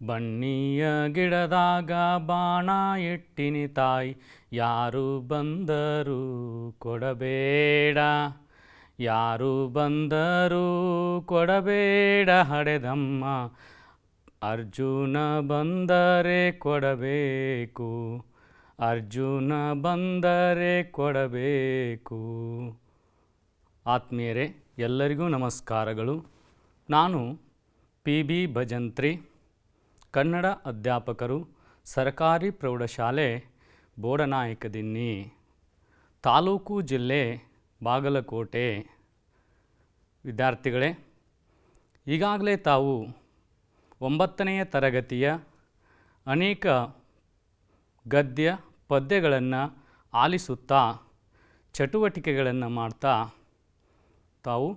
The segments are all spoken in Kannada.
ಬನ್ನಿಯ ಗಿಡದಾಗ ಬಾಣ ಇಟ್ಟಿನಿ ತಾಯಿ, ಯಾರು ಬಂದರೂ ಕೊಡಬೇಡ, ಯಾರು ಬಂದರೂ ಕೊಡಬೇಡ ಹಡೆದಮ್ಮ, ಅರ್ಜುನ ಬಂದರೆ ಕೊಡಬೇಕು, ಅರ್ಜುನ ಬಂದರೆ ಕೊಡಬೇಕು. ಆತ್ಮೀಯರೇ, ಎಲ್ಲರಿಗೂ ನಮಸ್ಕಾರಗಳು. ನಾನು PB ಭಜಂತ್ರಿ, ಕನ್ನಡ ಅಧ್ಯಾಪಕರು, ಸರ್ಕಾರಿ ಪ್ರೌಢಶಾಲೆ ಬೋಡನಾಯಕದಿನ್ನಿ, ತಾಲೂಕು ಜಿಲ್ಲೆ ಬಾಗಲಕೋಟೆ. ವಿದ್ಯಾರ್ಥಿಗಳೇ, ಈಗಾಗಲೇ ತಾವು 9ನೆಯ ತರಗತಿಯ ಅನೇಕ ಗದ್ಯ ಪದ್ಯಗಳನ್ನು ಆಲಿಸುತ್ತಾ ಚಟುವಟಿಕೆಗಳನ್ನು ಮಾಡ್ತಾ ತಾವು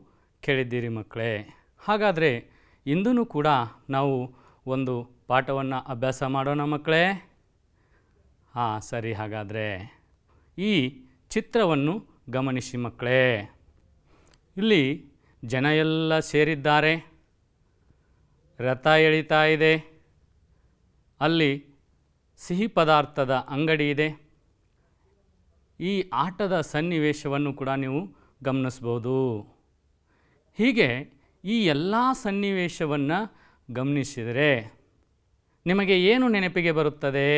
ಕೇಳಿದ್ದೀರಿ ಮಕ್ಕಳೇ. ಹಾಗಾದರೆ ಇಂದೂ ಕೂಡ ನಾವು ಒಂದು ಪಾಠವನ್ನು ಅಭ್ಯಾಸ ಮಾಡೋಣ ಮಕ್ಕಳೇ. ಸರಿ. ಹಾಗಾದರೆ ಈ ಚಿತ್ರವನ್ನು ಗಮನಿಸಿ ಮಕ್ಕಳೇ. ಇಲ್ಲಿ ಜನ ಎಲ್ಲ ಸೇರಿದ್ದಾರೆ, ರಥ ಎಳಿತಾ ಇದೆ, ಅಲ್ಲಿ ಸಿಹಿ ಪದಾರ್ಥದ ಅಂಗಡಿ ಇದೆ. ಈ ಆಟದ ಸನ್ನಿವೇಶವನ್ನು ಕೂಡ ನೀವು ಗಮನಿಸ್ಬೋದು. ಹೀಗೆ ಈ ಎಲ್ಲ ಸನ್ನಿವೇಶವನ್ನು ಗಮನಿಸಿದರೆ ನಿಮಗೆ ಏನು ನೆನಪಿಗೆ ಬರುತ್ತದೆ?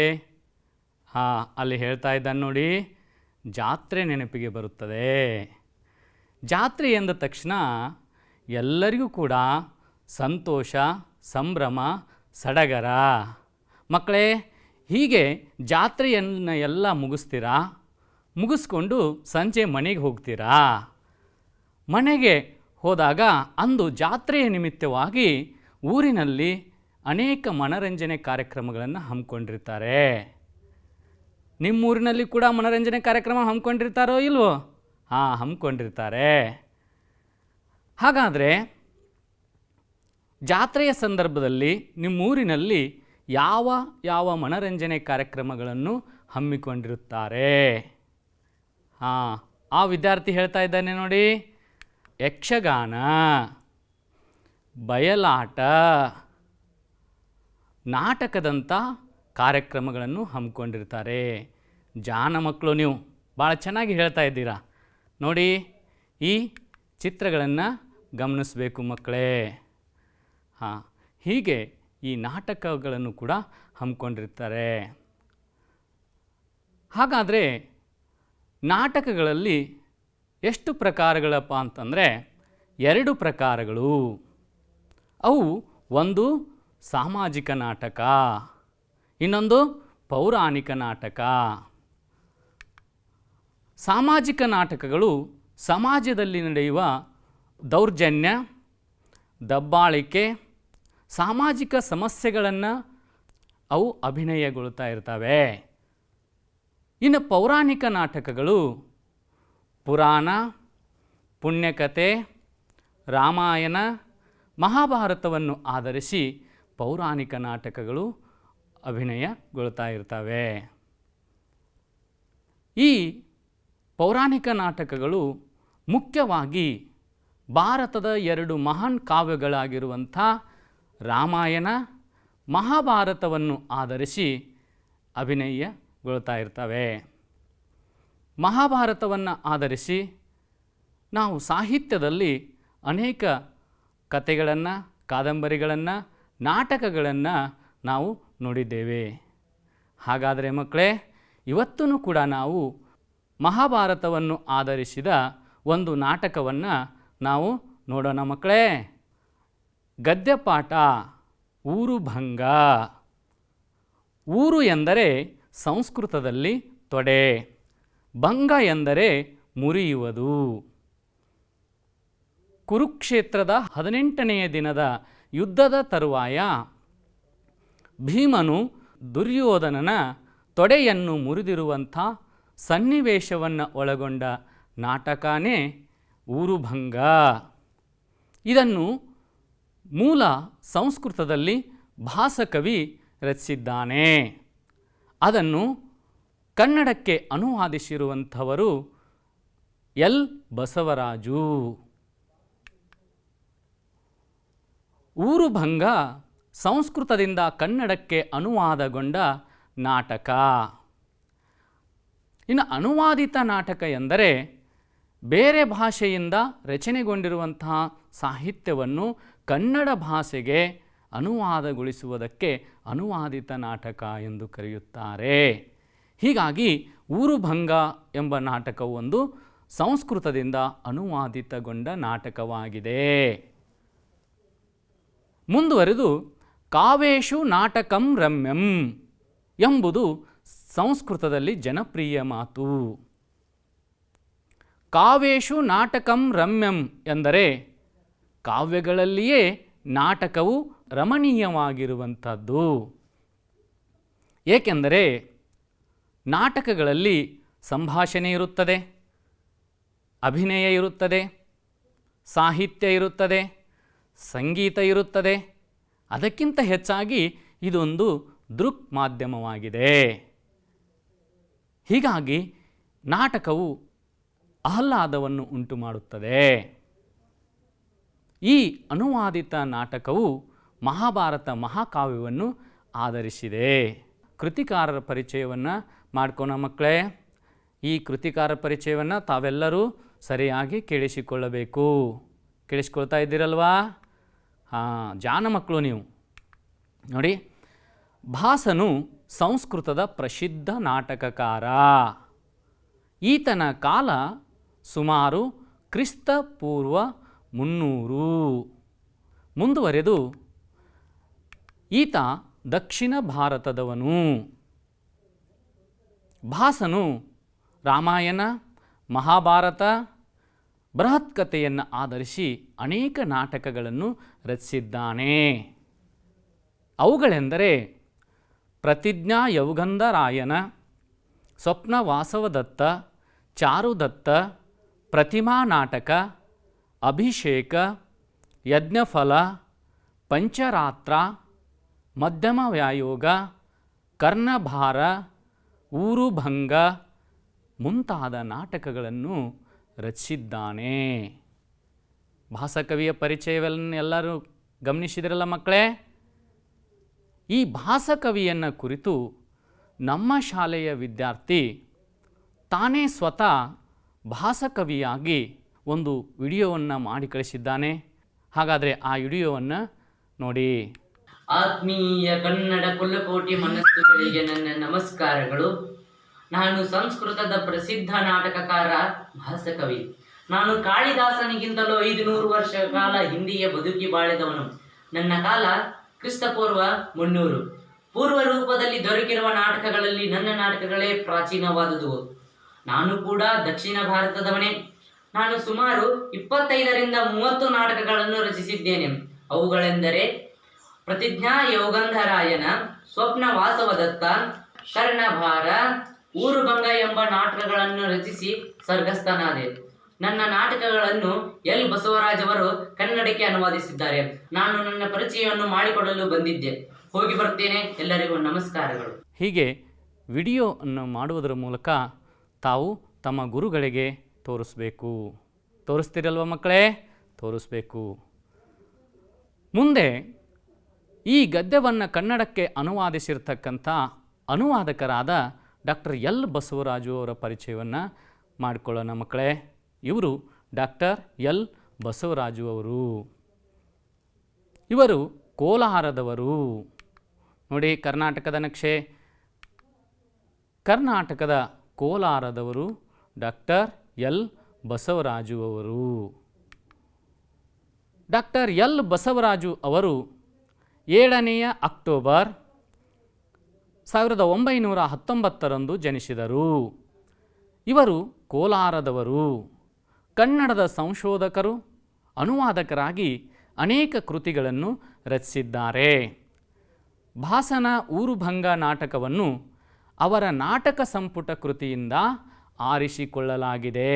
ಅಲ್ಲಿ ಹೇಳ್ತಾ ಇದ್ದಾನೆ ನೋಡಿ, ಜಾತ್ರೆ ನೆನಪಿಗೆ ಬರುತ್ತದೆ. ಜಾತ್ರೆ ಎಂದ ತಕ್ಷಣ ಎಲ್ಲರಿಗೂ ಕೂಡ ಸಂತೋಷ, ಸಂಭ್ರಮ, ಸಡಗರ. ಮಕ್ಕಳೇ, ಹೀಗೆ ಜಾತ್ರೆಯನ್ನು ಎಲ್ಲ ಮುಗಿಸ್ತೀರಾ, ಮುಗಿಸ್ಕೊಂಡು ಸಂಜೆ ಮನೆಗೆ ಹೋಗ್ತೀರಾ. ಮನೆಗೆ ಹೋದಾಗ ಅಂದು ಜಾತ್ರೆಯ ನಿಮಿತ್ತವಾಗಿ ಊರಿನಲ್ಲಿ ಅನೇಕ ಮನರಂಜನೆ ಕಾರ್ಯಕ್ರಮಗಳನ್ನು ಹಮ್ಮಿಕೊಂಡಿರ್ತಾರೆ. ನಿಮ್ಮೂರಿನಲ್ಲಿ ಕೂಡ ಮನರಂಜನೆ ಕಾರ್ಯಕ್ರಮ ಹಮ್ಮಿಕೊಂಡಿರ್ತಾರೋ ಇಲ್ವೋ? ಹಮ್ಮಿಕೊಂಡಿರ್ತಾರೆ. ಹಾಗಾದರೆ ಜಾತ್ರೆಯ ಸಂದರ್ಭದಲ್ಲಿ ನಿಮ್ಮೂರಿನಲ್ಲಿ ಯಾವ ಯಾವ ಮನರಂಜನೆ ಕಾರ್ಯಕ್ರಮಗಳನ್ನು ಹಮ್ಮಿಕೊಂಡಿರುತ್ತಾರೆ? ಆ ವಿದ್ಯಾರ್ಥಿ ಹೇಳ್ತಾ ಇದ್ದಾನೆ ನೋಡಿ, ಯಕ್ಷಗಾನ, ಬಯಲಾಟ, ನಾಟಕದಂಥ ಕಾರ್ಯಕ್ರಮಗಳನ್ನು ಹಮ್ಮಿಕೊಂಡಿರ್ತಾರೆ. ಜಾಣ ಮಕ್ಕಳು, ನೀವು ಭಾಳ ಚೆನ್ನಾಗಿ ಹೇಳ್ತಾ ಇದ್ದೀರಾ ನೋಡಿ. ಈ ಚಿತ್ರಗಳನ್ನು ಗಮನಿಸಬೇಕು ಮಕ್ಕಳೇ. ಹೀಗೆ ಈ ನಾಟಕಗಳನ್ನು ಕೂಡ ಹಮ್ಮಿಕೊಂಡಿರ್ತಾರೆ. ಹಾಗಾದರೆ ನಾಟಕಗಳಲ್ಲಿ ಎಷ್ಟು ಪ್ರಕಾರಗಳಪ್ಪ ಅಂತಂದರೆ 2 ಪ್ರಕಾರಗಳು. ಅವು ಒಂದು ಸಾಮಾಜಿಕ ನಾಟಕ, ಇನ್ನೊಂದು ಪೌರಾಣಿಕ ನಾಟಕ. ಸಾಮಾಜಿಕ ನಾಟಕಗಳು ಸಮಾಜದಲ್ಲಿ ನಡೆಯುವ ದೌರ್ಜನ್ಯ, ದಬ್ಬಾಳಿಕೆ, ಸಾಮಾಜಿಕ ಸಮಸ್ಯೆಗಳನ್ನು ಅವು ಅಭಿನಯಗೊಳ್ತಾ ಇರ್ತವೆ. ಇನ್ನು ಪೌರಾಣಿಕ ನಾಟಕಗಳು ಪುರಾಣ, ಪುಣ್ಯಕಥೆ, ರಾಮಾಯಣ, ಮಹಾಭಾರತವನ್ನು ಆಧರಿಸಿ ಪೌರಾಣಿಕ ನಾಟಕಗಳು ಅಭಿನಯಗೊಳ್ತಾ ಇರ್ತವೆ. ಈ ಪೌರಾಣಿಕ ನಾಟಕಗಳು ಮುಖ್ಯವಾಗಿ ಭಾರತದ 2 ಮಹಾನ್ ಕಾವ್ಯಗಳಾಗಿರುವಂಥ ರಾಮಾಯಣ, ಮಹಾಭಾರತವನ್ನು ಆಧರಿಸಿ ಅಭಿನಯಗೊಳ್ತಾ ಇರ್ತವೆ. ಮಹಾಭಾರತವನ್ನು ಆಧರಿಸಿ ನಾವು ಸಾಹಿತ್ಯದಲ್ಲಿ ಅನೇಕ ಕಥೆಗಳನ್ನು, ಕಾದಂಬರಿಗಳನ್ನು, ನಾಟಕಗಳನ್ನು ನಾವು ನೋಡಿದ್ದೇವೆ. ಹಾಗಾದರೆ ಮಕ್ಕಳೇ, ಇವತ್ತೂ ಕೂಡ ನಾವು ಮಹಾಭಾರತವನ್ನು ಆಧರಿಸಿದ ಒಂದು ನಾಟಕವನ್ನು ನಾವು ನೋಡೋಣ ಮಕ್ಕಳೇ. ಗದ್ಯಪಾಠ ಊರು ಭಂಗ. ಊರು ಎಂದರೆ ಸಂಸ್ಕೃತದಲ್ಲಿ ತೊಡೆ, ಭಂಗ ಎಂದರೆ ಮುರಿಯುವುದು. ಕುರುಕ್ಷೇತ್ರದ 18ನೆಯ ದಿನದ ಯುದ್ಧದ ತರುವಾಯ ಭೀಮನು ದುರ್ಯೋಧನನ ತೊಡೆಯನ್ನು ಮುರಿದಿರುವಂಥ ಸನ್ನಿವೇಶವನ್ನು ಒಳಗೊಂಡ ನಾಟಕನೇ ಊರುಭಂಗ. ಇದನ್ನು ಮೂಲ ಸಂಸ್ಕೃತದಲ್ಲಿ ಭಾಸಕವಿ ರಚಿಸಿದ್ದಾನೆ. ಅದನ್ನು ಕನ್ನಡಕ್ಕೆ ಅನುವಾದಿಸಿರುವಂಥವರು ಎಲ್ ಬಸವರಾಜು. ಊರುಭಂಗ ಸಂಸ್ಕೃತದಿಂದ ಕನ್ನಡಕ್ಕೆ ಅನುವಾದಗೊಂಡ ನಾಟಕ. ಇನ್ನು ಅನುವಾದಿತ ನಾಟಕ ಎಂದರೆ ಬೇರೆ ಭಾಷೆಯಿಂದ ರಚನೆಗೊಂಡಿರುವಂತಹ ಸಾಹಿತ್ಯವನ್ನು ಕನ್ನಡ ಭಾಷೆಗೆ ಅನುವಾದಗೊಳಿಸುವುದಕ್ಕೆ ಅನುವಾದಿತ ನಾಟಕ ಎಂದು ಕರೆಯುತ್ತಾರೆ. ಹೀಗಾಗಿ ಊರುಭಂಗ ಎಂಬ ನಾಟಕವು ಒಂದು ಸಂಸ್ಕೃತದಿಂದ ಅನುವಾದಿತಗೊಂಡ ನಾಟಕವಾಗಿದೆ. ಮುಂದುವರೆದು ಕಾವೇಶು ನಾಟಕಂ ರಮ್ಯಂ ಎಂಬುದು ಸಂಸ್ಕೃತದಲ್ಲಿ ಜನಪ್ರಿಯ ಮಾತು. ಕಾವೇಶು ನಾಟಕಂ ರಮ್ಯಂ ಎಂದರೆ ಕಾವ್ಯಗಳಲ್ಲಿಯೇ ನಾಟಕವು ರಮಣೀಯವಾಗಿರುವಂಥದ್ದು. ಏಕೆಂದರೆ ನಾಟಕಗಳಲ್ಲಿ ಸಂಭಾಷಣೆ ಇರುತ್ತದೆ, ಅಭಿನಯ ಇರುತ್ತದೆ, ಸಾಹಿತ್ಯ ಇರುತ್ತದೆ, ಸಂಗೀತ ಇರುತ್ತದೆ. ಅದಕ್ಕಿಂತ ಹೆಚ್ಚಾಗಿ ಇದೊಂದು ದೃಕ್ ಮಾಧ್ಯಮವಾಗಿದೆ. ಹೀಗಾಗಿ ನಾಟಕವು ಆಹ್ಲಾದವನ್ನು ಉಂಟು ಮಾಡುತ್ತದೆ. ಈ ಅನುವಾದಿತ ನಾಟಕವು ಮಹಾಭಾರತ ಮಹಾಕಾವ್ಯವನ್ನು ಆಧರಿಸಿದೆ. ಕೃತಿಕಾರರ ಪರಿಚಯವನ್ನು ಮಾಡ್ಕೋಣ ಮಕ್ಕಳೇ. ಈ ಕೃತಿಕಾರರ ಪರಿಚಯವನ್ನು ತಾವೆಲ್ಲರೂ ಸರಿಯಾಗಿ ಕೇಳಿಸಿಕೊಳ್ಳಬೇಕು. ಕೇಳಿಸ್ಕೊಳ್ತಾ ಇದ್ದೀರಲ್ವಾ? ಜಾನ ಮಕ್ಕಳು ನೀವು. ನೋಡಿ, ಭಾಸನು ಸಂಸ್ಕೃತದ ಪ್ರಸಿದ್ಧ ನಾಟಕಕಾರ. ಈತನ ಕಾಲ ಸುಮಾರು ಕ್ರಿಸ್ತ ಪೂರ್ವ 300. ಮುಂದುವರೆದು ಈತ ದಕ್ಷಿಣ ಭಾರತದವನು. ಭಾಸನು ರಾಮಾಯಣ, ಮಹಾಭಾರತ, ಬೃಹತ್ಕಥೆಯನ್ನು ಆಧರಿಸಿ ಅನೇಕ ನಾಟಕಗಳನ್ನು ರಚಿಸಿದ್ದಾನೆ. ಅವುಗಳೆಂದರೆ ಪ್ರತಿಜ್ಞಾ ಯೌಗಂಧರಾಯನ, ಸ್ವಪ್ನ ವಾಸವದತ್ತ, ಚಾರುದತ್ತ, ಪ್ರತಿಮಾ ನಾಟಕ, ಅಭಿಷೇಕ, ಯಜ್ಞಫಲ, ಪಂಚರಾತ್ರ, ಮಧ್ಯಮ ವ್ಯಾಯೋಗ, ಕರ್ಣಭಾರ, ಊರುಭಂಗ ಮುಂತಾದ ನಾಟಕಗಳನ್ನು ರಚಿಸಿದ್ದಾನೆ. ಭಾಸಕವಿಯ ಪರಿಚಯವನ್ನು ಎಲ್ಲರೂ ಗಮನಿಸಿದಿರಲ್ಲ ಮಕ್ಕಳೇ? ಈ ಭಾಸಕವಿಯನ್ನು ಕುರಿತು ನಮ್ಮ ಶಾಲೆಯ ವಿದ್ಯಾರ್ಥಿ ತಾನೇ ಸ್ವತಃ ಭಾಸಕವಿಯಾಗಿ ಒಂದು ವಿಡಿಯೋವನ್ನು ಮಾಡಿ ಕಳಿಸಿದ್ದಾನೆ. ಹಾಗಾದರೆ ಆ ವಿಡಿಯೋವನ್ನು ನೋಡಿ. ಆತ್ಮೀಯ ಕನ್ನಡ ಕುಲಕೋಟಿ ಮನಸ್ಸುಗಳಿಗೆ ನನ್ನ ನಮಸ್ಕಾರಗಳು. ನಾನು ಸಂಸ್ಕೃತದ ಪ್ರಸಿದ್ಧ ನಾಟಕಕಾರ ಭಾಸಕವಿ. ನಾನು ಕಾಳಿದಾಸನಿಗಿಂತಲೂ 500 ವರ್ಷ ಕಾಲ ಹಿಂದಿಯ ಬದುಕಿ ಬಾಳಿದವನು. ನನ್ನ ಕಾಲ ಕ್ರಿಸ್ತಪೂರ್ವ 300. ಪೂರ್ವ ರೂಪದಲ್ಲಿ ದೊರಕಿರುವ ನಾಟಕಗಳಲ್ಲಿ ನನ್ನ ನಾಟಕಗಳೇ ಪ್ರಾಚೀನವಾದುವು. ನಾನು ಕೂಡ ದಕ್ಷಿಣ ಭಾರತದವನೇ. ನಾನು ಸುಮಾರು 25ರಿಂದ 30 ನಾಟಕಗಳನ್ನು ರಚಿಸಿದ್ದೇನೆ. ಅವುಗಳೆಂದರೆ ಪ್ರತಿಜ್ಞಾ ಯೌಗಂಧರಾಯನ, ಸ್ವಪ್ನ ವಾಸವದತ್ತ, ಕರ್ಣಭಾರ, ಊರುಭಂಗ ಎಂಬ ನಾಟಕಗಳನ್ನು ರಚಿಸಿ ಸ್ವರ್ಗಸ್ಥನಾದೆ. ನನ್ನ ನಾಟಕಗಳನ್ನು ಎಲ್ ಬಸವರಾಜ್ ಅವರು ಕನ್ನಡಕ್ಕೆ ಅನುವಾದಿಸಿದ್ದಾರೆ. ನಾನು ನನ್ನ ಪರಿಚಯವನ್ನು ಮಾಡಿಕೊಡಲು ಬಂದಿದ್ದೆ. ಹೋಗಿ ಬರ್ತೇನೆ. ಎಲ್ಲರಿಗೂ ನಮಸ್ಕಾರಗಳು. ಹೀಗೆ ವಿಡಿಯೋವನ್ನು ಮಾಡುವುದರ ಮೂಲಕ ತಾವು ತಮ್ಮ ಗುರುಗಳಿಗೆ ತೋರಿಸ್ಬೇಕು. ತೋರಿಸ್ತಿರಲ್ವ ಮಕ್ಕಳೇ? ತೋರಿಸ್ಬೇಕು. ಮುಂದೆ ಈ ಗದ್ಯವನ್ನು ಕನ್ನಡಕ್ಕೆ ಅನುವಾದಿಸಿರ್ತಕ್ಕಂಥ ಅನುವಾದಕರಾದ ಡಾಕ್ಟರ್ ಎಲ್ ಬಸವರಾಜು ಅವರ ಪರಿಚಯವನ್ನು ಮಾಡಿಕೊಳ್ಳೋಣ ಮಕ್ಕಳೇ. ಇವರು ಡಾಕ್ಟರ್ ಎಲ್ ಬಸವರಾಜು ಅವರು. ಇವರು ಕೋಲಾರದವರು. ನೋಡಿ, ಕರ್ನಾಟಕದ ನಕ್ಷೆ. ಕರ್ನಾಟಕದ ಕೋಲಾರದವರು ಡಾಕ್ಟರ್ ಎಲ್ ಬಸವರಾಜು ಅವರು. ಡಾಕ್ಟರ್ ಎಲ್ ಬಸವರಾಜು ಅವರು 7ನೇ ಅಕ್ಟೋಬರ್ 1919ರಂದು ಜನಿಸಿದರು. ಇವರು ಕೋಲಾರದವರು. ಕನ್ನಡದ ಸಂಶೋಧಕರು, ಅನುವಾದಕರಾಗಿ ಅನೇಕ ಕೃತಿಗಳನ್ನು ರಚಿಸಿದ್ದಾರೆ. ಭಾಸನ ಊರುಭಂಗ ನಾಟಕವನ್ನು ಅವರ ನಾಟಕ ಸಂಪುಟ ಕೃತಿಯಿಂದ ಆರಿಸಿಕೊಳ್ಳಲಾಗಿದೆ.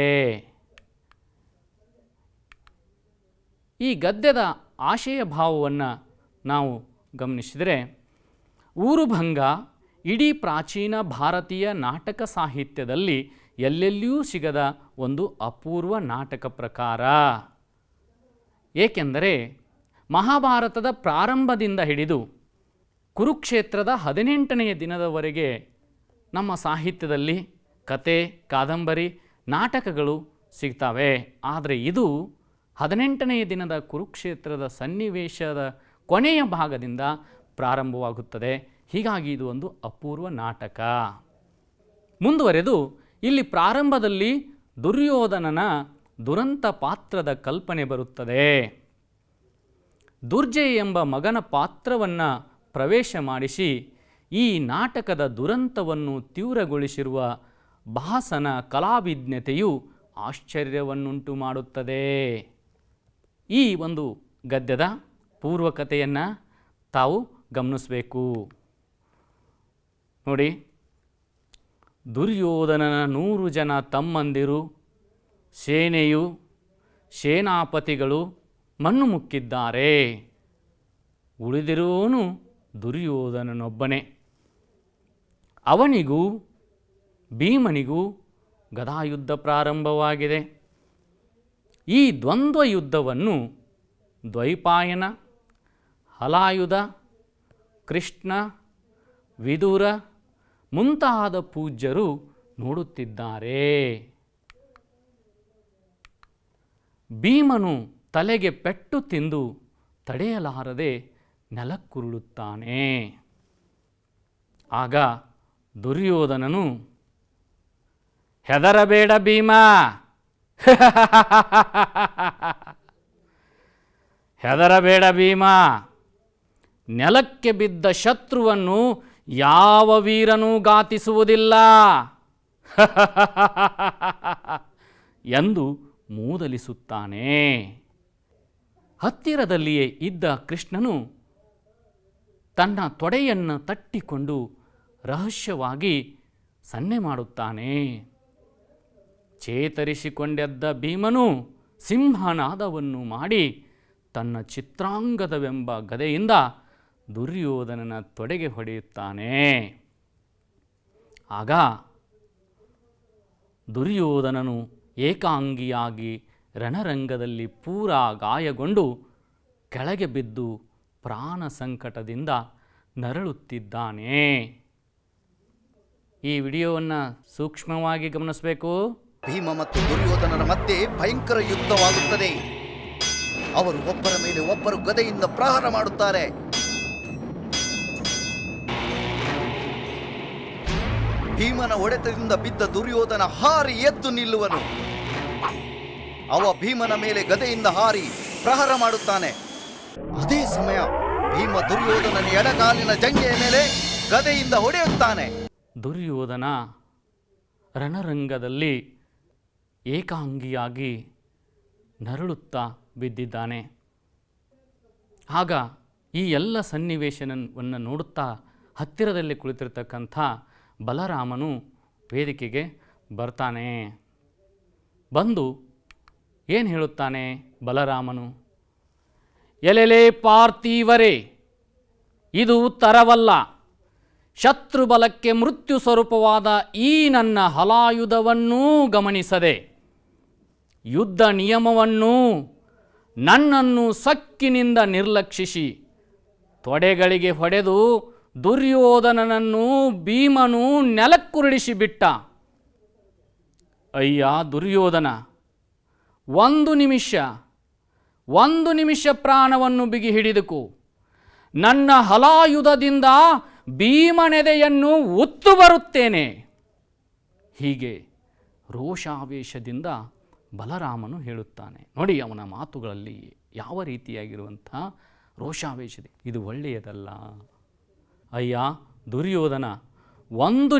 ಈ ಗದ್ಯದ ಆಶಯ ಭಾವವನ್ನು ನಾವು ಗಮನಿಸಿದರೆ, ಊರುಭಂಗ ಇಡೀ ಪ್ರಾಚೀನ ಭಾರತೀಯ ನಾಟಕ ಸಾಹಿತ್ಯದಲ್ಲಿ ಎಲ್ಲೆಲ್ಲಿಯೂ ಸಿಗದ ಒಂದು ಅಪೂರ್ವ ನಾಟಕ ಪ್ರಕಾರ. ಏಕೆಂದರೆ ಮಹಾಭಾರತದ ಪ್ರಾರಂಭದಿಂದ ಹಿಡಿದು ಕುರುಕ್ಷೇತ್ರದ 18ನೆಯ ದಿನದವರೆಗೆ ನಮ್ಮ ಸಾಹಿತ್ಯದಲ್ಲಿ ಕತೆ, ಕಾದಂಬರಿ, ನಾಟಕಗಳು ಸಿಗ್ತವೆ. ಆದರೆ ಇದು 18ನೆಯ ದಿನದ ಕುರುಕ್ಷೇತ್ರದ ಸನ್ನಿವೇಶದ ಕೊನೆಯ ಭಾಗದಿಂದ ಪ್ರಾರಂಭವಾಗುತ್ತದೆ. ಹೀಗಾಗಿ ಇದು ಒಂದು ಅಪೂರ್ವ ನಾಟಕ. ಮುಂದುವರೆದು ಇಲ್ಲಿ ಪ್ರಾರಂಭದಲ್ಲಿ ದುರ್ಯೋಧನನ ದುರಂತ ಪಾತ್ರದ ಕಲ್ಪನೆ ಬರುತ್ತದೆ. ದುರ್ಜಯ ಎಂಬ ಮಗನ ಪಾತ್ರವನ್ನು ಪ್ರವೇಶ ಮಾಡಿಸಿ ಈ ನಾಟಕದ ದುರಂತವನ್ನು ತೀವ್ರಗೊಳಿಸಿರುವ ಭಾಸನ ಕಲಾವಿಜ್ಞತೆಯು ಆಶ್ಚರ್ಯವನ್ನುಂಟು ಮಾಡುತ್ತದೆ. ಈ ಒಂದು ಗದ್ಯದ ಪೂರ್ವಕತೆಯನ್ನು ತಾವು ಗಮನಿಸಬೇಕು. ನೋಡಿ, ದುರ್ಯೋಧನನ 100 ಜನ ತಮ್ಮಂದಿರು, ಸೇನೆಯು, ಸೇನಾಪತಿಗಳು ಮಣ್ಣು ಮುಕ್ಕಿದ್ದಾರೆ. ಉಳಿದಿರುವವನು ದುರ್ಯೋಧನನೊಬ್ಬನೇ. ಅವನಿಗೂ ಭೀಮನಿಗೂ ಗದಾಯುದ್ಧ ಪ್ರಾರಂಭವಾಗಿದೆ. ಈ ದ್ವಂದ್ವ ಯುದ್ಧವನ್ನು ದ್ವೈಪಾಯನ, ಹಲಾಯುಧ, ಕೃಷ್ಣ, ವಿದುರ ಮುಂತಾದ ಪೂಜ್ಯರು ನೋಡುತ್ತಿದ್ದಾರೆ. ಭೀಮನು ತಲೆಗೆ ಪೆಟ್ಟು ತಿಂದು ತಡೆಯಲಾರದೆ ನೆಲಕ್ಕುರುಳುತ್ತಾನೆ. ಆಗ ದುರ್ಯೋಧನನು, ಹೆದರಬೇಡ ಭೀಮ, ಹೆದರಬೇಡ ಭೀಮ, ನೆಲಕ್ಕೆ ಬಿದ್ದ ಶತ್ರುವನ್ನು ಯಾವ ವೀರನೂ ಘಾತಿಸುವುದಿಲ್ಲ ಎಂದು ಮೂದಲಿಸುತ್ತಾನೆ. ಹತ್ತಿರದಲ್ಲಿಯೇ ಇದ್ದ ಕೃಷ್ಣನು ತನ್ನ ತೊಡೆಯನ್ನು ತಟ್ಟಿಕೊಂಡು ರಹಸ್ಯವಾಗಿ ಸನ್ನೆ ಮಾಡುತ್ತಾನೆ. ಚೇತರಿಸಿಕೊಂಡೆದ್ದ ಭೀಮನು ಸಿಂಹನಾದವನ್ನು ಮಾಡಿ ತನ್ನ ಚಿತ್ರಾಂಗದವೆಂಬ ಗದೆಯಿಂದ ದುರ್ಯೋಧನನ ತೊಡೆಗೆ ಹೊಡೆಯುತ್ತಾನೆ. ಆಗ ದುರ್ಯೋಧನನು ಏಕಾಂಗಿಯಾಗಿ ರಣರಂಗದಲ್ಲಿ ಪೂರಾ ಗಾಯಗೊಂಡು ಕೆಳಗೆ ಬಿದ್ದು ಪ್ರಾಣ ಸಂಕಟದಿಂದ ನರಳುತ್ತಿದ್ದಾನೆ. ಈ ವಿಡಿಯೋವನ್ನು ಸೂಕ್ಷ್ಮವಾಗಿ ಗಮನಿಸಬೇಕು. ಭೀಮ ಮತ್ತು ದುರ್ಯೋಧನರ ಮಧ್ಯೆ ಭಯಂಕರ ಯುದ್ಧವಾಗುತ್ತದೆ. ಅವರು ಒಬ್ಬರ ಮೇಲೆ ಒಬ್ಬರು ಗದೆಯಿಂದ ಪ್ರಹಾರ ಮಾಡುತ್ತಾರೆ. ಭೀಮನ ಹೊಡೆತದಿಂದ ಬಿದ್ದ ದುರ್ಯೋಧನ ಹಾರಿ ಎದ್ದು ನಿಲ್ಲುವನು. ಅವ ಭೀಮನ ಮೇಲೆ ಗದೆಯಿಂದ ಹಾರಿ ಪ್ರಹಾರ ಮಾಡುತ್ತಾನೆ. ಅದೇ ಸಮಯ ಭೀಮ ದುರ್ಯೋಧನನ ಎಡಗಾಲಿನ ಜಂಘೆಯ ಮೇಲೆ ಗದೆಯಿಂದ ಹೊಡೆಯುತ್ತಾನೆ. ದುರ್ಯೋಧನ ರಣರಂಗದಲ್ಲಿ ಏಕಾಂಗಿಯಾಗಿ ನರಳುತ್ತಾ ಬಿದ್ದಿದ್ದಾನೆ. ಆಗ ಈ ಎಲ್ಲ ಸನ್ನಿವೇಶವನ್ನು ನೋಡುತ್ತಾ ಹತ್ತಿರದಲ್ಲಿ ಕುಳಿತಿರ್ತಕ್ಕಂಥ ಬಲರಾಮನು ವೇದಿಕೆಗೆ ಬರ್ತಾನೆ. ಬಂದು ಏನು ಹೇಳುತ್ತಾನೆ ಬಲರಾಮನು? ಎಲೆಲೆ ಪಾರ್ಥಿವರೇ, ಇದು ತರವಲ್ಲ. ಶತ್ರುಬಲಕ್ಕೆ ಮೃತ್ಯು ಸ್ವರೂಪವಾದ ಈ ನನ್ನ ಹಲಾಯುಧವನ್ನೂ ಗಮನಿಸದೆ, ಯುದ್ಧ ನಿಯಮವನ್ನೂ ನನ್ನನ್ನು ಸಕ್ಕಿನಿಂದ ನಿರ್ಲಕ್ಷಿಸಿ ತೊಡೆಗಳಿಗೆ ಹೊಡೆದು ದುರ್ಯೋಧನನನ್ನು ಭೀಮನು ನೆಲಕ್ಕುರುಳಿಸಿಬಿಟ್ಟ. ಅಯ್ಯ ದುರ್ಯೋಧನ, ಒಂದು ನಿಮಿಷ ಪ್ರಾಣವನ್ನು ಬಿಗಿ ಹಿಡಿದುಕೋ. ನನ್ನ ಹಲಾಯುಧದಿಂದ ಭೀಮನೆದೆಯನ್ನು ಒತ್ತು ಬರುತ್ತೇನೆ. ಹೀಗೆ ರೋಷಾವೇಶದಿಂದ ಬಲರಾಮನು ಹೇಳುತ್ತಾನೆ. ನೋಡಿ ಅವನ ಮಾತುಗಳಲ್ಲಿ ಯಾವ ರೀತಿಯಾಗಿರುವಂಥ ರೋಷಾವೇಶದೆ. ಇದು ಒಳ್ಳೆಯದಲ್ಲ. ಅಯ್ಯ ದುರ್ಯೋಧನ, ಒಂದು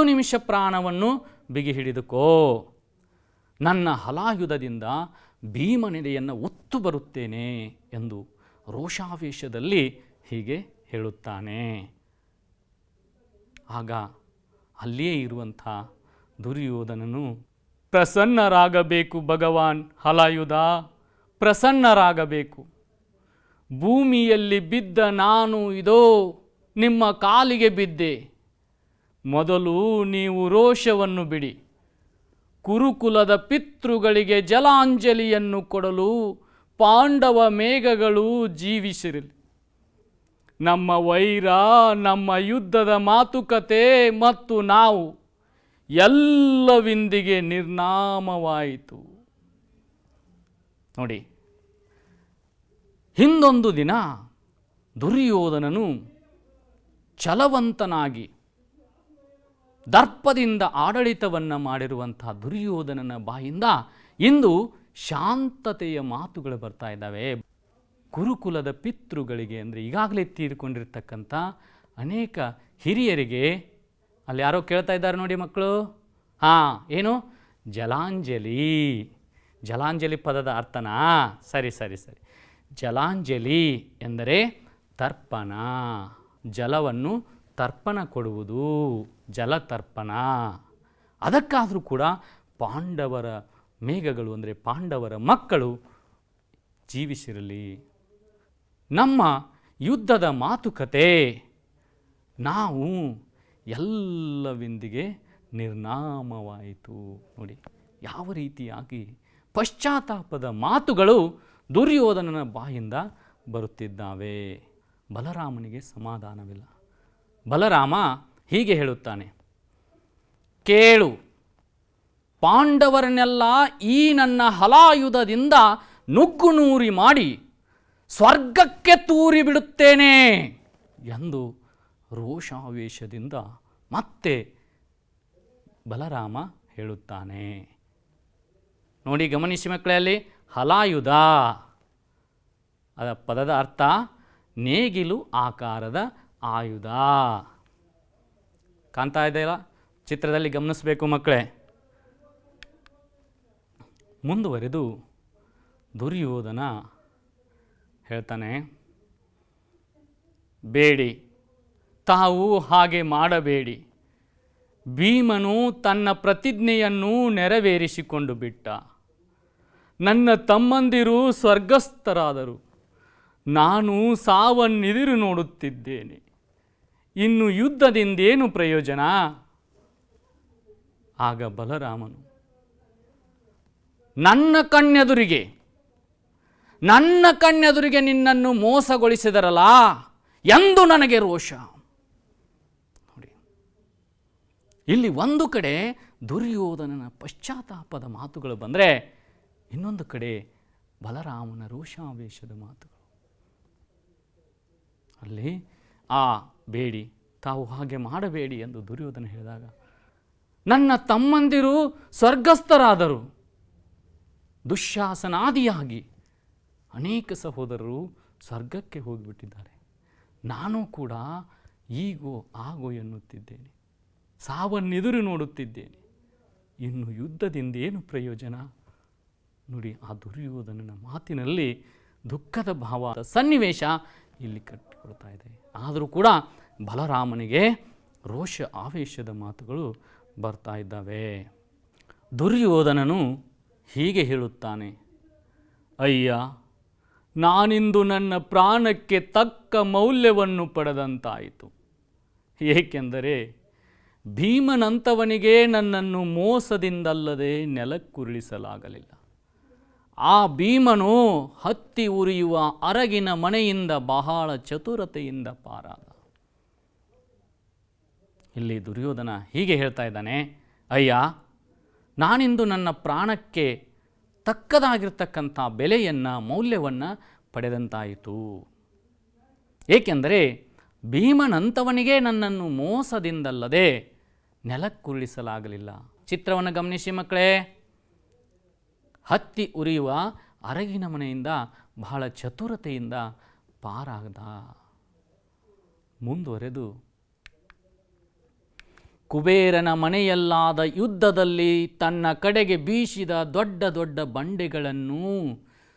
ನಿಮಿಷ ಪ್ರಾಣವನ್ನು ಬಿಗಿ ಹಿಡಿದುಕೋ. ನನ್ನ ಹಲಾಯುಧದಿಂದ ಭೀಮನೆದೆಯನ್ನು ಒತ್ತು ಬರುತ್ತೇನೆ ಎಂದು ರೋಷಾವೇಶದಲ್ಲಿ ಹೀಗೆ ಹೇಳುತ್ತಾನೆ. ಆಗ ಅಲ್ಲಿಯೇ ಇರುವಂಥ ದುರ್ಯೋಧನನು, ಪ್ರಸನ್ನರಾಗಬೇಕು ಭಗವಾನ್ ಹಲಾಯುಧ, ಪ್ರಸನ್ನರಾಗಬೇಕು. ಭೂಮಿಯಲ್ಲಿ ಬಿದ್ದ ನಾನು ಇದೋ ನಿಮ್ಮ ಕಾಲಿಗೆ ಬಿದ್ದೆ. ಮೊದಲು ನೀವು ರೋಷವನ್ನು ಬಿಡಿ. ಕುರುಕುಲದ ಪಿತೃಗಳಿಗೆ ಜಲಾಂಜಲಿಯನ್ನು ಕೊಡಲು ಪಾಂಡವ ಮೇಘಗಳು ಜೀವಿಸಿರಲಿ. ನಮ್ಮ ವೈರ, ನಮ್ಮ ಯುದ್ಧದ ಮಾತುಕತೆ ಮತ್ತು ನಾವು ಎಲ್ಲವಿಂದಿಗೆ ನಿರ್ನಾಮವಾಯಿತು. ನೋಡಿ, ಹಿಂದೊಂದು ದಿನ ದುರ್ಯೋಧನನು ಛಲವಂತನಾಗಿ ದರ್ಪದಿಂದ ಆಡಳಿತವನ್ನು ಮಾಡಿರುವಂತಹ ದುರ್ಯೋಧನನ ಬಾಯಿಂದ ಇಂದು ಶಾಂತತೆಯ ಮಾತುಗಳು ಬರ್ತಾ ಇದ್ದಾವೆ. ಗುರುಕುಲದ ಪಿತೃಗಳಿಗೆ, ಅಂದರೆ ಈಗಾಗಲೇ ತೀರಿಕೊಂಡಿರ್ತಕ್ಕಂಥ ಅನೇಕ ಹಿರಿಯರಿಗೆ, ಅಲ್ಲಿ ಯಾರೋ ಕೇಳ್ತಾ ಇದ್ದಾರೆ ನೋಡಿ ಮಕ್ಕಳು, ಏನು ಜಲಾಂಜಲಿ. ಜಲಾಂಜಲಿ ಪದದ ಅರ್ಥನಾ? ಸರಿ ಸರಿ ಸರಿ. ಜಲಾಂಜಲಿ ಎಂದರೆ ತರ್ಪಣ, ಜಲವನ್ನು ತರ್ಪಣ ಕೊಡುವುದು, ಜಲತರ್ಪಣ. ಅದಕ್ಕಾದರೂ ಕೂಡ ಪಾಂಡವರ ಮೇಘಗಳು ಅಂದರೆ ಪಾಂಡವರ ಮಕ್ಕಳು ಜೀವಿಸಿರಲಿ. ನಮ್ಮ ಯುದ್ಧದ ಮಾತುಕತೆ ನಾವು ಎಲ್ಲವಿಂದಿಗೆ ನಿರ್ನಾಮವಾಯಿತು. ನೋಡಿ ಯಾವ ರೀತಿಯಾಗಿ ಪಶ್ಚಾತ್ತಾಪದ ಮಾತುಗಳು ದುರ್ಯೋಧನನ ಬಾಯಿಂದ ಬರುತ್ತಿದ್ದಾವೆ. ಬಲರಾಮನಿಗೆ ಸಮಾಧಾನವಿಲ್ಲ. ಬಲರಾಮ ಹೀಗೆ ಹೇಳುತ್ತಾನೆ, ಕೇಳು, ಪಾಂಡವರನ್ನೆಲ್ಲ ಈ ನನ್ನ ಹಲಾಯುಧದಿಂದ ನುಗ್ಗುನೂರಿ ಮಾಡಿ ಸ್ವರ್ಗಕ್ಕೆ ತೂರಿ ಬಿಡುತ್ತೇನೆ ಎಂದು ರೋಷಾವೇಶದಿಂದ ಮತ್ತೆ ಬಲರಾಮ ಹೇಳುತ್ತಾನೆ. ನೋಡಿ, ಗಮನಿಸಿ ಮಕ್ಕಳೇ, ಅಲ್ಲಿ ಹಲಾಯುಧ ಪದದ ಅರ್ಥ ನೇಗಿಲು ಆಕಾರದ ಆಯುಧ. ಕಾಣ್ತಾ ಇದೆಯಲ್ಲ ಚಿತ್ರದಲ್ಲಿ, ಗಮನಿಸಬೇಕು ಮಕ್ಕಳೇ. ಮುಂದುವರೆದು ದುರ್ಯೋಧನ ಹೇಳ್ತಾನೆ, ಬೇಡಿ, ತಾವು ಹಾಗೆ ಮಾಡಬೇಡಿ. ಭೀಮನು ತನ್ನ ಪ್ರತಿಜ್ಞೆಯನ್ನು ನೆರವೇರಿಸಿಕೊಂಡು ಬಿಟ್ಟ. ನನ್ನ ತಮ್ಮಂದಿರು ಸ್ವರ್ಗಸ್ಥರಾದರು, ನಾನು ಸಾವನ್ನೆದುರು ನೋಡುತ್ತಿದ್ದೇನೆ. ಇನ್ನು ಯುದ್ಧದಿಂದೇನು ಪ್ರಯೋಜನ? ಆಗ ಬಲರಾಮನು, ನನ್ನ ಕಣ್ಣೆದುರಿಗೆ ನಿನ್ನನ್ನು ಮೋಸಗೊಳಿಸಿದರಲ್ಲ ಎಂದು ನನಗೆ ರೋಷ. ನೋಡಿ, ಇಲ್ಲಿ ಒಂದು ಕಡೆ ದುರ್ಯೋಧನನ ಪಶ್ಚಾತ್ತಾಪದ ಮಾತುಗಳು ಬಂದರೆ, ಇನ್ನೊಂದು ಕಡೆ ಬಲರಾಮನ ರೋಷಾವೇಶದ ಮಾತುಗಳು. ಅಲ್ಲಿ ಬೇಡಿ, ತಾವು ಹಾಗೆ ಮಾಡಬೇಡಿ ಎಂದು ದುರ್ಯೋಧನ ಹೇಳಿದಾಗ, ನನ್ನ ತಮ್ಮಂದಿರು ಸ್ವರ್ಗಸ್ಥರಾದರು, ದುಶ್ಯಾಸನಾದಿಯಾಗಿ ಅನೇಕ ಸಹೋದರರು ಸ್ವರ್ಗಕ್ಕೆ ಹೋಗಿಬಿಟ್ಟಿದ್ದಾರೆ. ನಾನು ಕೂಡ ಈಗೋ ಆಗೋ ಎನ್ನುತ್ತಿದ್ದೇನೆ, ಸಾವನ್ನೆದುರು ನೋಡುತ್ತಿದ್ದೇನೆ. ಇನ್ನು ಯುದ್ಧದಿಂದ ಏನು ಪ್ರಯೋಜನ? ನೋಡಿ, ಆ ದುರ್ಯೋಧನನ ಮಾತಿನಲ್ಲಿ ದುಃಖದ ಭಾವ, ಸನ್ನಿವೇಶ ಇಲ್ಲಿ ಕಟ್ಟಿಕೊಳ್ತಾ ಇದೆ. ಆದರೂ ಕೂಡ ಬಲರಾಮನಿಗೆ ರೋಷ ಆವೇಶದ ಮಾತುಗಳು ಬರ್ತಾ ಇದ್ದಾವೆ. ದುರ್ಯೋಧನನು ಹೀಗೆ ಹೇಳುತ್ತಾನೆ, ಅಯ್ಯ, ನಾನಿಂದು ನನ್ನ ಪ್ರಾಣಕ್ಕೆ ತಕ್ಕ ಮೌಲ್ಯವನ್ನು ಪಡೆದಂತಾಯಿತು. ಏಕೆಂದರೆ ಭೀಮನಂತವನಿಗೆ ನನ್ನನ್ನು ಮೋಸದಿಂದಲ್ಲದೆ ನೆಲಕ್ಕುರುಳಿಸಲಾಗಲಿಲ್ಲ. ಆ ಭೀಮನು ಹತ್ತಿ ಉರಿಯುವ ಅರಗಿನ ಮನೆಯಿಂದ ಬಹಳ ಚತುರತೆಯಿಂದ ಪಾರಾದ. ಇಲ್ಲಿ ದುರ್ಯೋಧನ ಹೀಗೆ ಹೇಳ್ತಾ ಇದ್ದಾನೆ, ಅಯ್ಯ, ನಾನಿಂದು ನನ್ನ ಪ್ರಾಣಕ್ಕೆ ತಕ್ಕದಾಗಿರ್ತಕ್ಕಂಥ ಬೆಲೆಯನ್ನು, ಮೌಲ್ಯವನ್ನು ಪಡೆದಂತಾಯಿತು. ಏಕೆಂದರೆ ಭೀಮನಂತವನಿಗೆ ನನ್ನನ್ನು ಮೋಸದಿಂದಲ್ಲದೆ ನೆಲಕ್ಕುರುಳಿಸಲಾಗಲಿಲ್ಲ. ಚಿತ್ರವನ್ನು ಗಮನಿಸಿ ಮಕ್ಕಳೇ. ಹತ್ತಿ ಉರಿಯುವ ಅರಗಿನ ಮನೆಯಿಂದ ಬಹಳ ಚತುರತೆಯಿಂದ ಪಾರಾದ. ಮುಂದುವರೆದು, ಕುಬೇರನ ಮನೆಯಲ್ಲಾದ ಯುದ್ಧದಲ್ಲಿ ತನ್ನ ಕಡೆಗೆ ಬೀಸಿದ ದೊಡ್ಡ ದೊಡ್ಡ ಬಂಡೆಗಳನ್ನು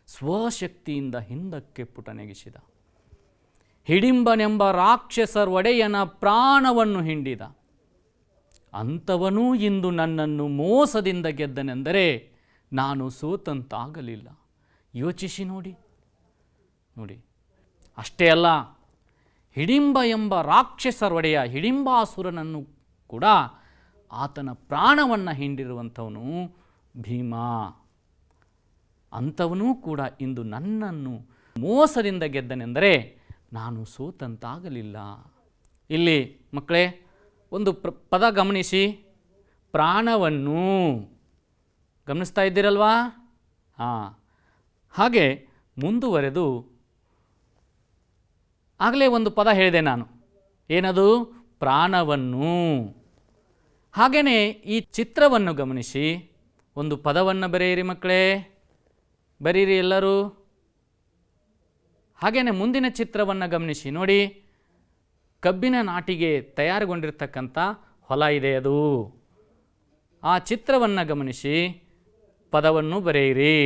ಸ್ವಶಕ್ತಿಯಿಂದ ಹಿಂದಕ್ಕೆ ಪುಟನೆಗೆಸಿದ. ಹಿಡಿಂಬನೆಂಬ ರಾಕ್ಷಸರೊಡೆಯನ ಪ್ರಾಣವನ್ನು ಹಿಂಡಿದ. ಅಂಥವನೂ ಇಂದು ನನ್ನನ್ನು ಮೋಸದಿಂದ ಗೆದ್ದನೆಂದರೆ ನಾನು ಸೋತಂತಾಗಲಿಲ್ಲ. ಯೋಚಿಸಿ ನೋಡಿ. ಅಷ್ಟೇ ಅಲ್ಲ, ಹಿಡಿಂಬ ಎಂಬ ರಾಕ್ಷಸರೊಡೆಯ ಹಿಡಿಂಬಾಸುರನನ್ನು ಕೂಡ ಆತನ ಪ್ರಾಣವನ್ನು ಹಿಂಡಿರುವಂಥವನು ಭೀಮ. ಅಂಥವನೂ ಕೂಡ ಇಂದು ನನ್ನನ್ನು ಮೋಸದಿಂದ ಗೆದ್ದನೆಂದರೆ ನಾನು ಸೋತಂತಾಗಲಿಲ್ಲ. ಇಲ್ಲಿ ಮಕ್ಕಳೇ ಒಂದು ಪದ ಗಮನಿಸಿ, ಪ್ರಾಣವನ್ನು ಗಮನಿಸ್ತಾ ಇದ್ದೀರಲ್ವಾ? ಹಾಂ, ಹಾಗೆ ಮುಂದುವರೆದು ಆಗಲೇ ಒಂದು ಪದ ಹೇಳಿದೆ ನಾನು, ಏನದು? ಪ್ರಾಣವನ್ನು. ಹಾಗೆಯೇ ಈ ಚಿತ್ರವನ್ನು ಗಮನಿಸಿ, ಒಂದು ಪದವನ್ನು ಬರೆಯಿರಿ ಮಕ್ಕಳೇ, ಬರೀರಿ ಎಲ್ಲರೂ. ಹಾಗೆಯೇ ಮುಂದಿನ ಚಿತ್ರವನ್ನು ಗಮನಿಸಿ, ನೋಡಿ, ಕಬ್ಬಿನ ನಾಟಿಗೆ ತಯಾರುಗೊಂಡಿರ್ತಕ್ಕಂಥ ಹೊಲ ಇದೆ ಅದು. ಆ ಚಿತ್ರವನ್ನು ಗಮನಿಸಿ ಪದವನ್ನು ಬರೆಯಿರಿ.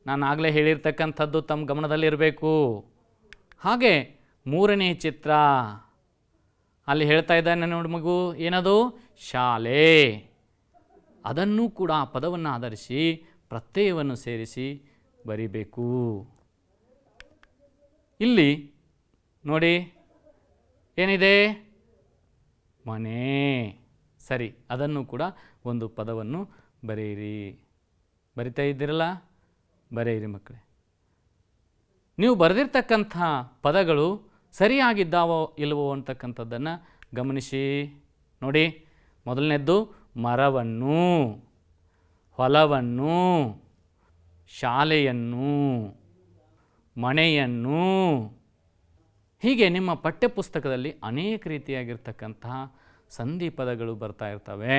ನಾನು ಆಗಲೇ ಹೇಳಿರ್ತಕ್ಕಂಥದ್ದು ತಮ್ಮ ಗಮನದಲ್ಲಿರಬೇಕು. ಹಾಗೆ ಮೂರನೇ ಚಿತ್ರ, ಅಲ್ಲಿ ಹೇಳ್ತಾ ಇದ್ದಾನೆ ನೋಡಿ ಮಗು, ಏನದು? ಶಾಲೆ. ಅದನ್ನು ಕೂಡ ಆ ಪದವನ್ನು ಆಧರಿಸಿ ಪ್ರತ್ಯಯವನ್ನು ಸೇರಿಸಿ ಬರಿಬೇಕು. ಇಲ್ಲಿ ನೋಡಿ ಏನಿದೆ? ಮನೆ. ಸರಿ, ಅದನ್ನು ಕೂಡ ಒಂದು ಪದವನ್ನು ಬರೆಯಿರಿ. ಬರಿತಾ ಇದ್ದೀರಲ್ಲ? ಬರೆಯಿರಿ ಮಕ್ಕಳೇ. ನೀವು ಬರೆದಿರ್ತಕ್ಕಂಥ ಪದಗಳು ಸರಿಯಾಗಿದ್ದಾವೋ ಇಲ್ಲವೋ ಅಂತಕ್ಕಂಥದ್ದನ್ನು ಗಮನಿಸಿ. ನೋಡಿ, ಮೊದಲನೇದ್ದು ಮರವನ್ನು, ಹೊಲವನ್ನು, ಶಾಲೆಯನ್ನು, ಮನೆಯನ್ನು. ಹೀಗೆ ನಿಮ್ಮ ಪಠ್ಯಪುಸ್ತಕದಲ್ಲಿ ಅನೇಕ ರೀತಿಯಾಗಿರ್ತಕ್ಕಂತಹ ಸಂಧಿ ಪದಗಳು ಬರ್ತಾ ಇರ್ತವೆ.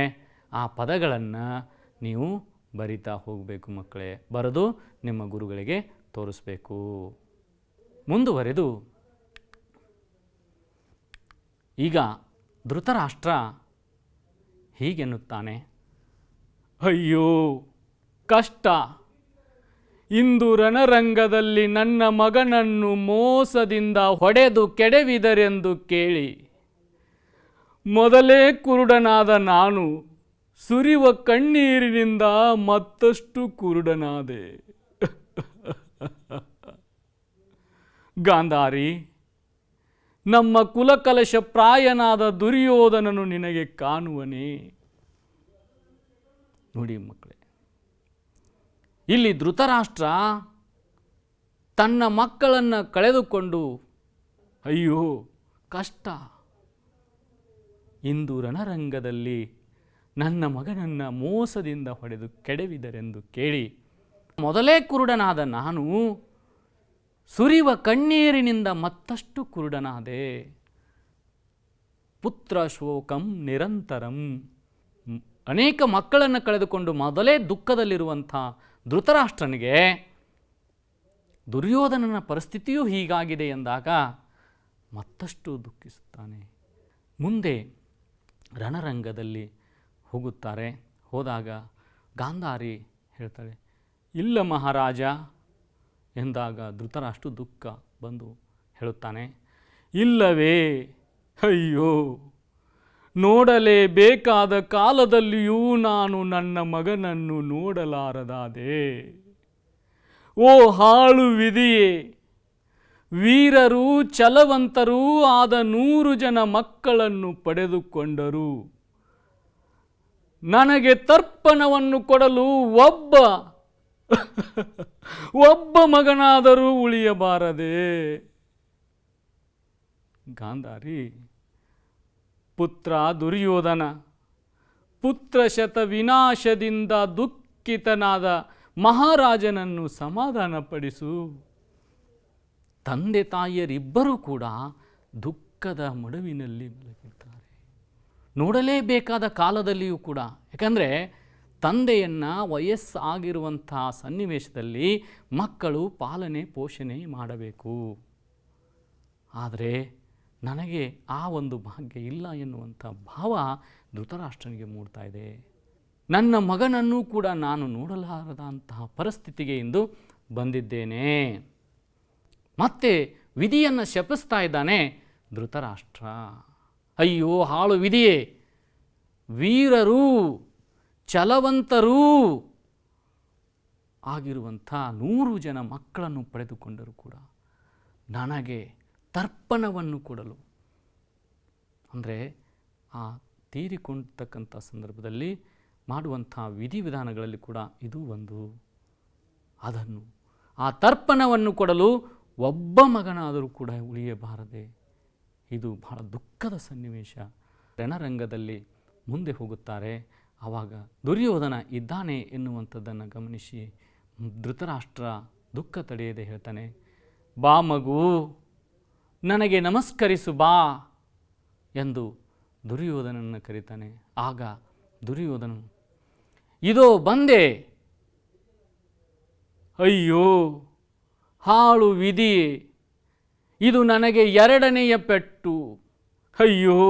ಆ ಪದಗಳನ್ನು ನೀವು ಬರಿತಾ ಹೋಗಬೇಕು ಮಕ್ಕಳೇ. ಬರೆದು ನಿಮ್ಮ ಗುರುಗಳಿಗೆ ತೋರಿಸ್ಬೇಕು. ಮುಂದುವರೆದು ಈಗ ಧೃತರಾಷ್ಟ್ರ ಹೀಗೆನ್ನುತ್ತಾನೆ, ಅಯ್ಯೋ ಕಷ್ಟ, ಇಂದು ರಣರಂಗದಲ್ಲಿ ನನ್ನ ಮಗನನ್ನು ಮೋಸದಿಂದ ಹೊಡೆದು ಕೆಡವಿದರೆಂದು ಕೇಳಿ ಮೊದಲೇ ಕುರುಡನಾದ ನಾನು ಸುರಿವ ಕಣ್ಣೀರಿನಿಂದ ಮತ್ತಷ್ಟು ಕುರುಡನಾದೆ. ಗಾಂಧಾರಿ, ನಮ್ಮ ಕುಲಕಲಶ ಪ್ರಾಯನಾದ ದುರ್ಯೋಧನನು ನಿನಗೆ ಕಾಣುವನೇ? ನೋಡಿ ಮಕ್ಕಳೇ, ಇಲ್ಲಿ ಧೃತರಾಷ್ಟ್ರ ತನ್ನ ಮಕ್ಕಳನ್ನು ಕಳೆದುಕೊಂಡು ಅಯ್ಯೋ ಕಷ್ಟ, ಇಂದು ರಣರಂಗದಲ್ಲಿ ನನ್ನ ಮಗನನ್ನು ಮೋಸದಿಂದ ಹೊಡೆದು ಕೆಡವಿದರೆಂದು ಕೇಳಿ ಮೊದಲೇ ಕುರುಡನಾದ ನಾನು ಸುರಿವ ಕಣ್ಣೀರಿನಿಂದ ಮತ್ತಷ್ಟು ಕುರುಡನಾದೆ. ಪುತ್ರ ಶೋಕಂ ನಿರಂತರಂ. ಅನೇಕ ಮಕ್ಕಳನ್ನು ಕಳೆದುಕೊಂಡು ಮೊದಲೇ ದುಃಖದಲ್ಲಿರುವಂಥ ಧೃತರಾಷ್ಟ್ರನಿಗೆ ದುರ್ಯೋಧನನ ಪರಿಸ್ಥಿತಿಯೂ ಹೀಗಾಗಿದೆ ಎಂದಾಗ ಮತ್ತಷ್ಟು ದುಃಖಿಸುತ್ತಾನೆ. ಮುಂದೆ ರಣರಂಗದಲ್ಲಿ ಹೋಗುತ್ತಾರೆ. ಹೋದಾಗ ಗಾಂಧಾರಿ ಹೇಳ್ತಾಳೆ, ಇಲ್ಲ ಮಹಾರಾಜ ಎಂದಾಗ ಧೃತರಾಷ್ಟ್ರ ದುಃಖ ಬಂದು ಹೇಳುತ್ತಾನೆ, ಇಲ್ಲವೇ, ಅಯ್ಯೋ, ನೋಡಲೇಬೇಕಾದ ಕಾಲದಲ್ಲಿಯೂ ನಾನು ನನ್ನ ಮಗನನ್ನು ನೋಡಲಾರದಾದೆ. ಓ ಹಾಳು ವಿಧಿಯೇ, ವೀರರೂ ಛಲವಂತರೂ ಆದ 100 ಜನ ಮಕ್ಕಳನ್ನು ಪಡೆದುಕೊಂಡರು. ನನಗೆ ತರ್ಪಣವನ್ನು ಕೊಡಲು ಒಬ್ಬ ಮಗನಾದರೂ ಉಳಿಯಬಾರದೆ. ಗಾಂಧಾರಿ, ಪುತ್ರ ದುರ್ಯೋಧನ ಪುತ್ರ ಶತ ವಿನಾಶದಿಂದ ದುಃಖಿತನಾದ ಮಹಾರಾಜನನ್ನು ಸಮಾಧಾನಪಡಿಸು. ತಂದೆ ತಾಯಿಯರಿಬ್ಬರೂ ಕೂಡ ದುಃಖದ ಮಡುವಿನಲ್ಲಿ ಮಲಗಿದ್ದಾರೆ. ನೋಡಲೇಬೇಕಾದ ಕಾಲದಲ್ಲಿಯೂ ಕೂಡ, ಯಾಕಂದರೆ ತಂದೆಯನ್ನು ವಯಸ್ಸಾಗಿರುವಂಥ ಸನ್ನಿವೇಶದಲ್ಲಿ ಮಕ್ಕಳು ಪಾಲನೆ ಪೋಷಣೆ ಮಾಡಬೇಕು. ಆದರೆ ನನಗೆ ಆ ಒಂದು ಭಾಗ್ಯ ಇಲ್ಲ ಎನ್ನುವಂಥ ಭಾವ ಧೃತರಾಷ್ಟ್ರನಿಗೆ ಮೂಡ್ತಾ ಇದೆ. ನನ್ನ ಮಗನನ್ನು ಕೂಡ ನಾನು ನೋಡಲಾರದಂತಹ ಪರಿಸ್ಥಿತಿಗೆ ಇಂದು ಬಂದಿದ್ದೇನೆ. ಮತ್ತೆ ವಿಧಿಯನ್ನು ಶಪಿಸ್ತಾ ಇದ್ದಾನೆ ಧೃತರಾಷ್ಟ್ರ. ಅಯ್ಯೋ ಹಾಳು ವಿಧಿಯೇ, ವೀರರೂ ಛಲವಂತರೂ ಆಗಿರುವಂಥ 100 ಜನ ಮಕ್ಕಳನ್ನು ಪಡೆದುಕೊಂಡರೂ ಕೂಡ ನನಗೆ ತರ್ಪಣವನ್ನು ಕೊಡಲು, ಅಂದರೆ ಆ ತೀರಿಕೊಂಡತಕ್ಕಂಥ ಸಂದರ್ಭದಲ್ಲಿ ಮಾಡುವಂಥ ವಿಧಿವಿಧಾನಗಳಲ್ಲಿ ಕೂಡ ಇದು ಒಂದು. ಅದನ್ನು ಆ ತರ್ಪಣವನ್ನು ಕೊಡಲು ಒಬ್ಬ ಮಗನಾದರೂ ಕೂಡ ಉಳಿಯಬಾರದೆ. ಇದು ಬಹಳ ದುಃಖದ ಸನ್ನಿವೇಶ. ರಣರಂಗದಲ್ಲಿ ಮುಂದೆ ಹೋಗುತ್ತಾರೆ. ಆವಾಗ ದುರ್ಯೋಧನ ಇದ್ದಾನೆ ಎನ್ನುವಂಥದ್ದನ್ನು ಗಮನಿಸಿ ಧೃತರಾಷ್ಟ್ರ ದುಃಖ ತಡೆಯದೆ ಹೇಳ್ತಾನೆ, ಬಾ ಮಗು, ನನಗೆ ನಮಸ್ಕರಿಸು ಬಾ ಎಂದು ದುರ್ಯೋಧನನ್ನು ಕರೀತಾನೆ. ಆಗ ದುರ್ಯೋಧನನು, ಇದೋ ಬಂದೆ, ಅಯ್ಯೋ ಹಾಳು ವಿಧಿ, ಇದು ನನಗೆ ಎರಡನೆಯ ಪೆಟ್ಟು, ಅಯ್ಯೋ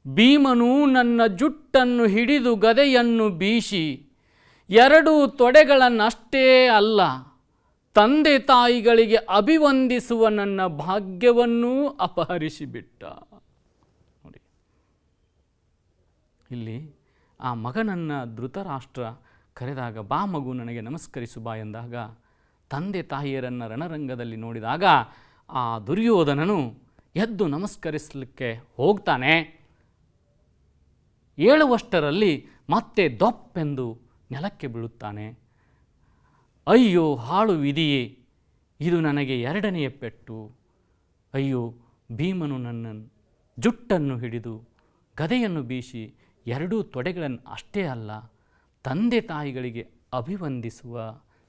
ಭೀಮನು ನನ್ನ ಜುಟ್ಟನ್ನು ಹಿಡಿದು ಗದೆಯನ್ನು ಬೀಸಿ ಎರಡು ತೊಡೆಗಳನ್ನಷ್ಟೇ ಅಲ್ಲ, ತಂದೆ ತಾಯಿಗಳಿಗೆ ಅಭಿವಂದಿಸುವ ನನ್ನ ಭಾಗ್ಯವನ್ನೂ ಅಪಹರಿಸಿಬಿಟ್ಟ. ನೋಡಿ, ಇಲ್ಲಿ ಆ ಮಗನನ್ನು ಧೃತರಾಷ್ಟ್ರ ಕರೆದಾಗ, ಬಾ ಮಗು ನನಗೆ ನಮಸ್ಕರಿಸು ಬಾ ಎಂದಾಗ ತಂದೆ ತಾಯಿಯರನ್ನು ರಣರಂಗದಲ್ಲಿ ನೋಡಿದಾಗ ಆ ದುರ್ಯೋಧನನು ಎದ್ದು ನಮಸ್ಕರಿಸಲಿಕ್ಕೆ ಹೋಗ್ತಾನೆ. ಏಳುವಷ್ಟರಲ್ಲಿ ಮತ್ತೆ ದೊಪ್ಪೆಂದು ನೆಲಕ್ಕೆ ಬೀಳುತ್ತಾನೆ. ಅಯ್ಯೋ ಹಾಳು ವಿಧಿಯೇ, ಇದು ನನಗೆ ಎರಡನೆಯ ಪೆಟ್ಟು, ಅಯ್ಯೋ ಭೀಮನು ನನ್ನ ಜುಟ್ಟನ್ನು ಹಿಡಿದು ಗದೆಯನ್ನು ಬೀಸಿ ಎರಡೂ ತೊಡೆಗಳನ್ನು ಅಷ್ಟೇ ಅಲ್ಲ, ತಂದೆ ತಾಯಿಗಳಿಗೆ ಅಭಿವಂದಿಸುವ.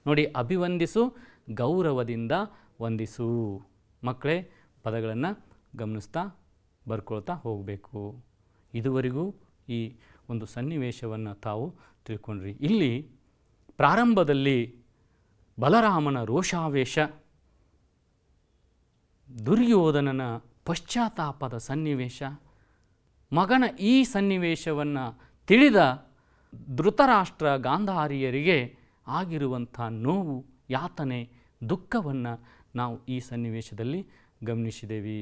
ನೋಡಿ, ಅಭಿವಂದಿಸು, ಗೌರವದಿಂದ ವಂದಿಸು. ಮಕ್ಕಳೇ, ಪದಗಳನ್ನು ಗಮನಿಸ್ತಾ ಬರ್ಕೊಳ್ತಾ ಹೋಗಬೇಕು. ಇದುವರೆಗೂ ಈ ಒಂದು ಸನ್ನಿವೇಶವನ್ನು ತಾವು ತಿಳ್ಕೊಂಡ್ರಿ. ಇಲ್ಲಿ ಪ್ರಾರಂಭದಲ್ಲಿ ಬಲರಾಮನ ರೋಷಾವೇಶ, ದುರ್ಯೋಧನನ ಪಶ್ಚಾತ್ತಾಪದ ಸನ್ನಿವೇಶ, ಮಗನ ಈ ಸನ್ನಿವೇಶವನ್ನು ತಿಳಿದ ಧೃತರಾಷ್ಟ್ರ ಗಾಂಧಾರಿಯರಿಗೆ ಆಗಿರುವಂಥ ನೋವು, ಯಾತನೆ, ದುಃಖವನ್ನು ನಾವು ಈ ಸನ್ನಿವೇಶದಲ್ಲಿ ಗಮನಿಸಿದ್ದೇವೆ.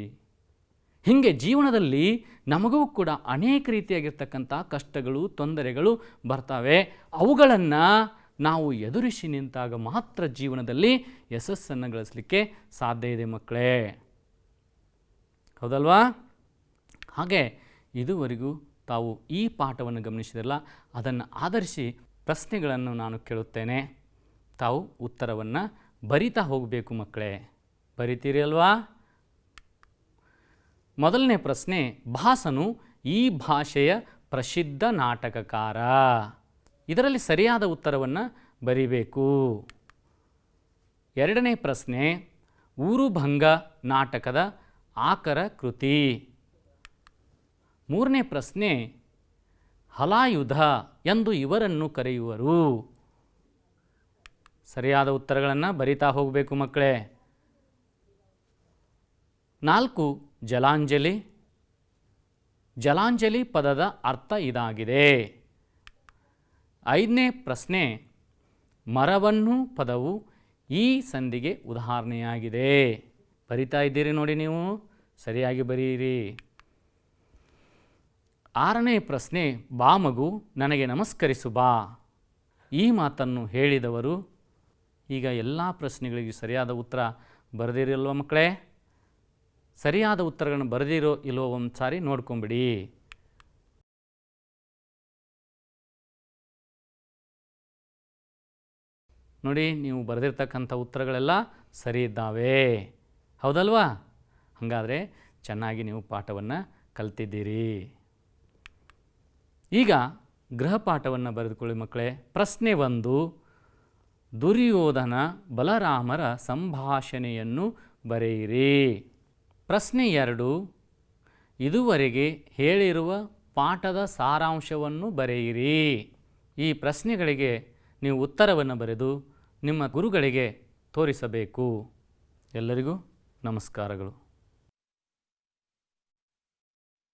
ಹೀಗೆ ಜೀವನದಲ್ಲಿ ನಮಗೂ ಕೂಡ ಅನೇಕ ರೀತಿಯಾಗಿರ್ತಕ್ಕಂಥ ಕಷ್ಟಗಳು, ತೊಂದರೆಗಳು ಬರ್ತವೆ. ಅವುಗಳನ್ನು ನಾವು ಎದುರಿಸಿ ನಿಂತಾಗ ಮಾತ್ರ ಜೀವನದಲ್ಲಿ ಯಶಸ್ಸನ್ನು ಗಳಿಸಲಿಕ್ಕೆ ಸಾಧ್ಯ ಇದೆ ಮಕ್ಕಳೇ, ಹೌದಲ್ವಾ? ಹಾಗೆ ಇದುವರೆಗೂ ತಾವು ಈ ಪಾಠವನ್ನು ಗಮನಿಸಿದಲ್ಲ, ಅದನ್ನು ಆಧರಿಸಿ ಪ್ರಶ್ನೆಗಳನ್ನು ನಾನು ಕೇಳುತ್ತೇನೆ. ತಾವು ಉತ್ತರವನ್ನು ಬರಿತಾ ಹೋಗಬೇಕು ಮಕ್ಕಳೇ. ಬರಿತೀರಿ ಅಲ್ವಾ? ಮೊದಲನೇ ಪ್ರಶ್ನೆ, ಭಾಸನು ಈ ಭಾಷೆಯ ಪ್ರಸಿದ್ಧ ನಾಟಕಕಾರ. ಇದರಲ್ಲಿ ಸರಿಯಾದ ಉತ್ತರವನ್ನು ಬರಿಬೇಕು. ಎರಡನೇ ಪ್ರಶ್ನೆ, ಊರುಭಂಗ ನಾಟಕದ ಆಕರ ಕೃತಿ. ಮೂರನೇ ಪ್ರಶ್ನೆ, ಹಲಾಯುಧ ಎಂದು ಇವರನ್ನು ಕರೆಯುವರು. ಸರಿಯಾದ ಉತ್ತರಗಳನ್ನು ಬರಿತಾ ಹೋಗಬೇಕು ಮಕ್ಕಳೇ. 4, ಜಲಾಂಜಲಿ. ಜಲಾಂಜಲಿ ಪದದ ಅರ್ಥ ಇದಾಗಿದೆ. 5ನೇ ಪ್ರಶ್ನೆ, ಮರವನ್ನು ಪದವು ಈ ಸಂಧಿಗೆ ಉದಾಹರಣೆಯಾಗಿದೆ. ಬರಿತಾ ಇದ್ದೀರಿ ನೋಡಿ, ನೀವು ಸರಿಯಾಗಿ ಬರೀರಿ. 6ನೇ ಪ್ರಶ್ನೆ, ಬಾ ಮಗು ನನಗೆ ನಮಸ್ಕರಿಸು ಬಾ. ಈ ಮಾತನ್ನು ಹೇಳಿದವರು. ಈಗ ಎಲ್ಲ ಪ್ರಶ್ನೆಗಳಿಗೆ ಸರಿಯಾದ ಉತ್ತರ ಬರೆದಿರಲ್ವ ಮಕ್ಕಳೇ? ಸರಿಯಾದ ಉತ್ತರಗಳನ್ನು ಬರೆದಿರೋ ಇಲ್ಲವೋ ಒಂದು ಸಾರಿ ನೋಡ್ಕೊಂಬಿಡಿ. ನೋಡಿ, ನೀವು ಬರೆದಿರ್ತಕ್ಕಂಥ ಉತ್ತರಗಳೆಲ್ಲ ಸರಿ ಇದ್ದಾವೆ, ಹೌದಲ್ವಾ? ಹಾಗಾದರೆ ಚೆನ್ನಾಗಿ ನೀವು ಪಾಠವನ್ನು ಕಲ್ತಿದ್ದೀರಿ. ಈಗ ಗೃಹಪಾಠವನ್ನು ಬರೆದುಕೊಳ್ಳಿ ಮಕ್ಕಳೇ. ಪ್ರಶ್ನೆ 1, ದುರ್ಯೋಧನ ಬಲರಾಮರ ಸಂಭಾಷಣೆಯನ್ನು ಬರೆಯಿರಿ. ಪ್ರಶ್ನೆ 2, ಇದುವರೆಗೆ ಹೇಳಿರುವ ಪಾಠದ ಸಾರಾಂಶವನ್ನು ಬರೆಯಿರಿ. ಈ ಪ್ರಶ್ನೆಗಳಿಗೆ ನೀವು ಉತ್ತರವನ್ನು ಬರೆದು ನಿಮ್ಮ ಗುರುಗಳಿಗೆ ತೋರಿಸಬೇಕು. ಎಲ್ಲರಿಗೂ ನಮಸ್ಕಾರಗಳು.